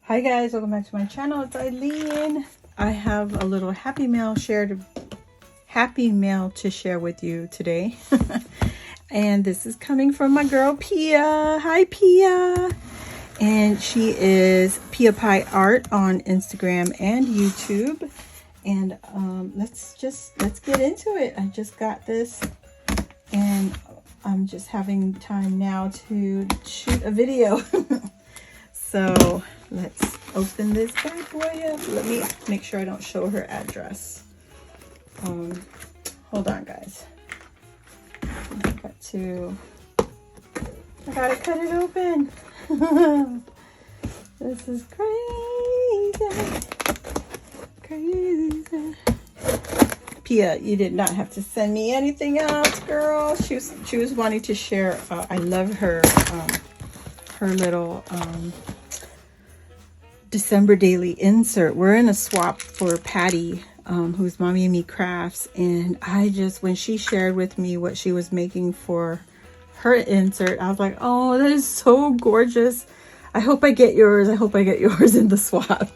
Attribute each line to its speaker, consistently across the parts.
Speaker 1: Hi guys, welcome back to my channel. It's Eileen. I have a little happy mail to share with you today. And this is coming from my girl Pia. Hi Pia. And she is Pia Pie Art on Instagram and YouTube. And let's get into it. I just got this and I'm just having time now to shoot a video. So let's open this bad boy up. Let me make sure I don't show her address. Hold on guys. I gotta cut it open. This is crazy. Pia, you did not have to send me anything else, girl. She was wanting to share. I love her little December daily insert. We're in a swap for Patty, who's Mommy and Me Crafts, and when she shared with me what she was making for her insert, I was like, oh, that is so gorgeous. I hope I get yours. I hope I get yours in the swap.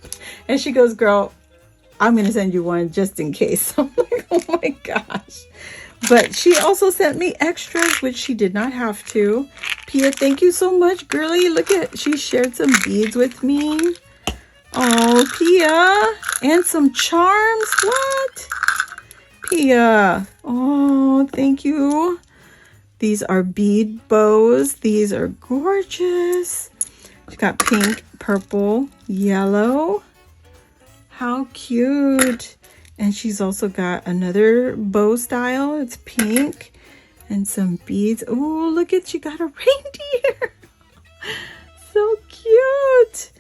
Speaker 1: And she goes, girl, I'm gonna send you one just in case. I'm like, oh my gosh. But she also sent me extras, which she did not have to. Pia, thank you so much, girlie. Look at, she shared some beads with me. Oh, Pia. And some charms. What? Pia. Oh, thank you. These are bead bows. These are gorgeous. She got pink, purple, yellow. How cute. And she's also got another bow style. It's pink and some beads. Oh, look at, she got a reindeer. So cute.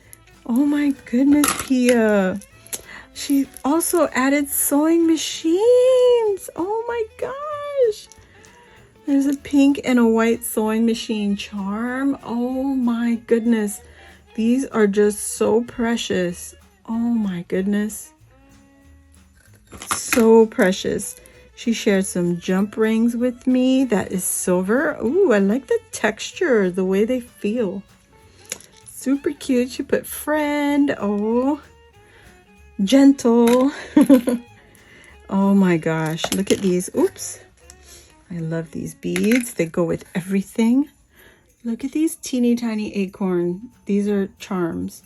Speaker 1: Oh my goodness, Pia. She also added sewing machines. Oh my gosh. There's a pink and a white sewing machine charm. Oh my goodness. These are just so precious. Oh my goodness. So precious. She shared some jump rings with me. That is silver. Ooh, I like the texture, the way they feel. Super cute. She put friend. Oh, gentle. Oh my gosh. Look at these. Oops. I love these beads. They go with everything. Look at these teeny tiny acorn. These are charms.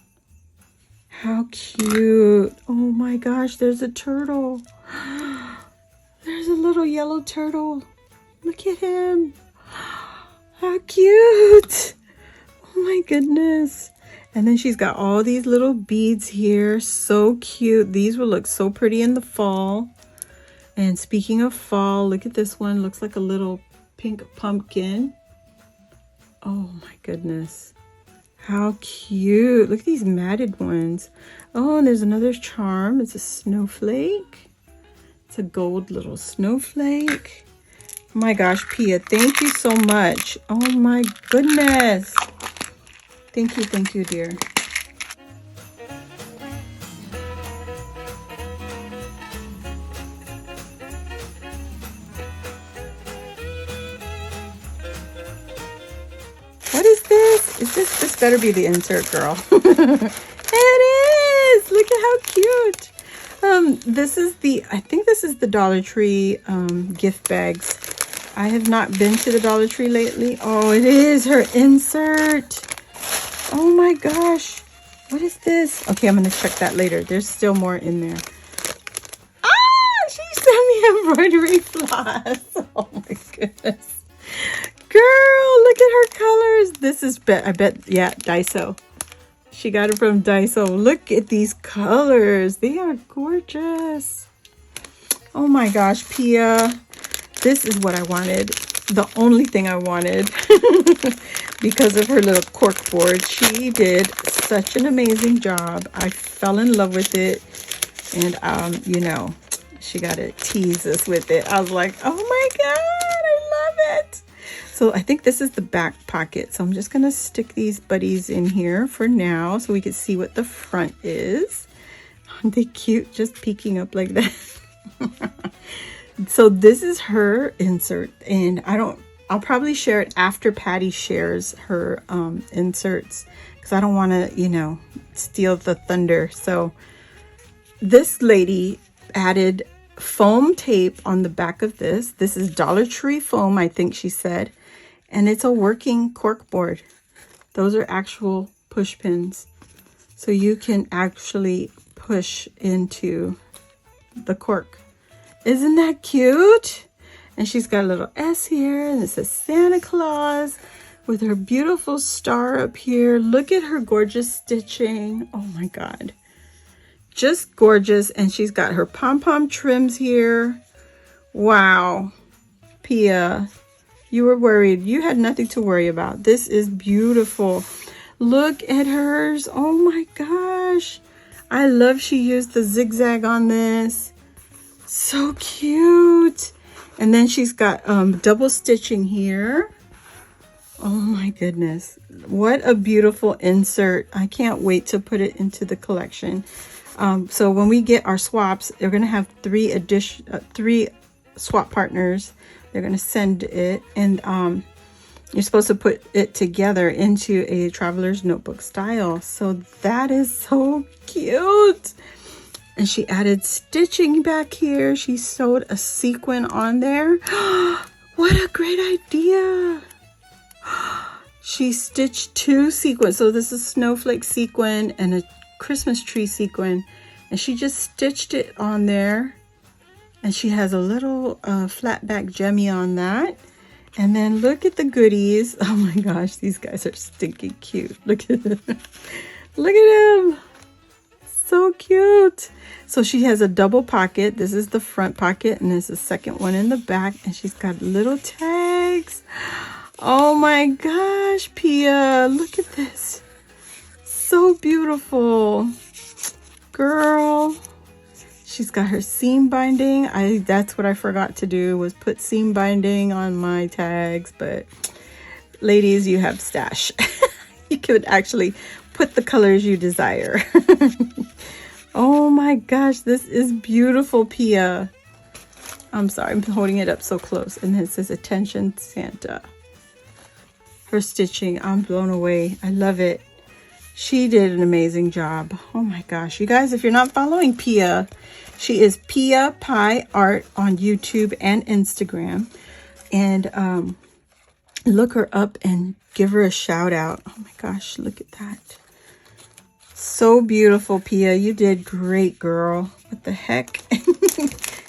Speaker 1: How cute. Oh my gosh, there's a turtle. There's a little yellow turtle. Look at him. How cute. Oh my goodness. And then she's got all these little beads here. So cute. These will look so pretty in the fall. And speaking of fall, look at this one. Looks like a little pink pumpkin. Oh my goodness. How cute. Look at these matted ones. Oh, and there's another charm. It's a snowflake. It's a gold little snowflake. Oh my gosh, Pia, thank you so much. Oh my goodness. Thank you, dear. What is this? This better be the insert, girl. It is! Look at how cute. I think this is the Dollar Tree gift bags. I have not been to the Dollar Tree lately. Oh, it is her insert. Oh my gosh. What is this? Okay, I'm gonna check that later. There's still more in there. Ah, she sent me embroidery floss. Oh my goodness. Girl, look at her colors. This is, I bet, yeah, Daiso. She got it from Daiso. Look at these colors. They are gorgeous. Oh my gosh, Pia. This is what I wanted. The only thing I wanted. Because of her little cork board. She did such an amazing job. I fell in love with it. And, you know, she got to tease us with it. I was like, oh my God, I love it. So I think this is the back pocket. So I'm just going to stick these buddies in here for now so we can see what the front is. Aren't they cute? Just peeking up like that. So this is her insert, and I'll probably share it after Patty shares her inserts, because I don't want to, you know, steal the thunder. So this lady added foam tape on the back of this. This is Dollar Tree foam, I think she said. And it's a working cork board. Those are actual push pins. So you can actually push into the cork. Isn't that cute? And she's got a little S here, and it says Santa Claus with her beautiful star up here. Look at her gorgeous stitching. Oh my God. Just gorgeous. And she's got her pom-pom trims here. Wow. Pia, you were worried. You had nothing to worry about. This is beautiful. Look at hers. Oh my gosh. I love she used the zigzag on this. So cute. And then she's got double stitching here. Oh my goodness. What a beautiful insert. I can't wait to put it into the collection. So when we get our swaps, they're going to have three swap partners. They're going to send it, and you're supposed to put it together into a traveler's notebook style. So that is so cute. And she added stitching back here. She sewed a sequin on there. What a great idea. She stitched 2 sequins. So this is snowflake sequin and a Christmas tree sequin. And she just stitched it on there. And she has a little flat back jemmy on that. And then look at the goodies. Oh my gosh, these guys are stinking cute. Look at them. Look at them. So cute. So she has a double pocket. This is the front pocket, and there's a second one in the back, and she's got little tags. Oh my gosh, Pia, look at this. So beautiful. Girl. She's got her seam binding. That's what I forgot to do, was put seam binding on my tags, but ladies, you have stash. You could actually put the colors you desire. Oh my gosh, this is beautiful, Pia. I'm sorry, I'm holding it up so close. And it says, Attention Santa. Her stitching, I'm blown away. I love it. She did an amazing job. Oh my gosh. You guys, if you're not following Pia, she is Pia Pie Art on YouTube and Instagram. And look her up and give her a shout out. Oh my gosh, look at that. So beautiful, Pia. You did great, girl. What the heck?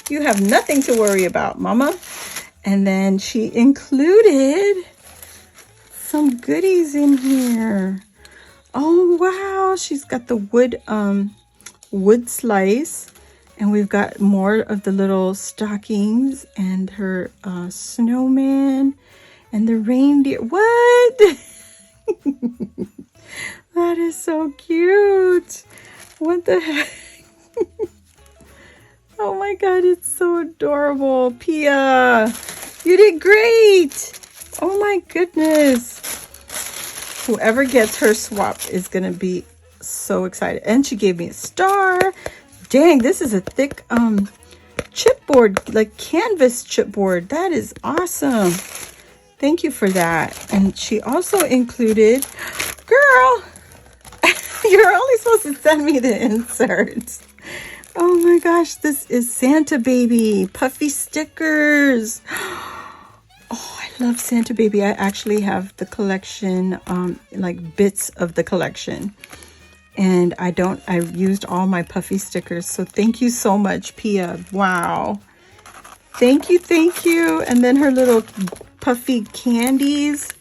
Speaker 1: You have nothing to worry about, mama. And then she included some goodies in here. Oh wow, she's got the wood slice, and we've got more of the little stockings and her snowman and the reindeer. What? That is so cute. What the heck? Oh my God, it's so adorable. Pia, you did great. Oh my goodness. Whoever gets her swap is going to be so excited. And she gave me a star. Dang, this is a thick chipboard, like canvas chipboard. That is awesome. Thank you for that. And she also included, girl, you're only supposed to send me the inserts. Oh my gosh, this is Santa Baby Puffy stickers. Oh, I love Santa Baby. I actually have the collection, like bits of the collection. And I used all my Puffy stickers. So thank you so much, Pia. Wow. Thank you, thank you. And then her little Puffy candies.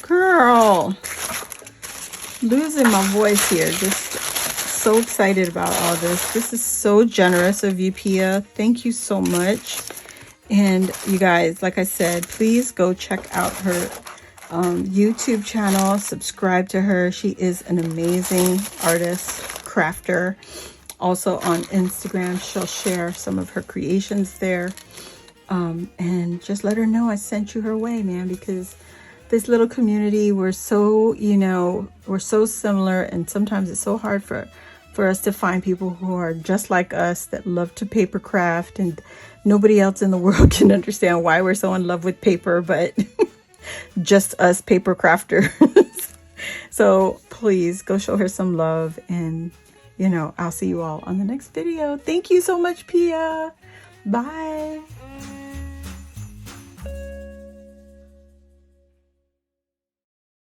Speaker 1: Girl. Losing my voice here. Just so excited about all this. This is so generous of you, Pia. Thank you so much. And you guys, like I said, please go check out her YouTube channel. Subscribe to her. She is an amazing artist, crafter. Also on Instagram, she'll share some of her creations there. And just let her know I sent you her way, man, because this little community, we're so, we're so similar, and sometimes it's so hard for us to find people who are just like us, that love to paper craft, and nobody else in the world can understand why we're so in love with paper, but just us paper crafters. So please go show her some love, and you know, I'll see you all on the next video. Thank you so much, Pia. Bye.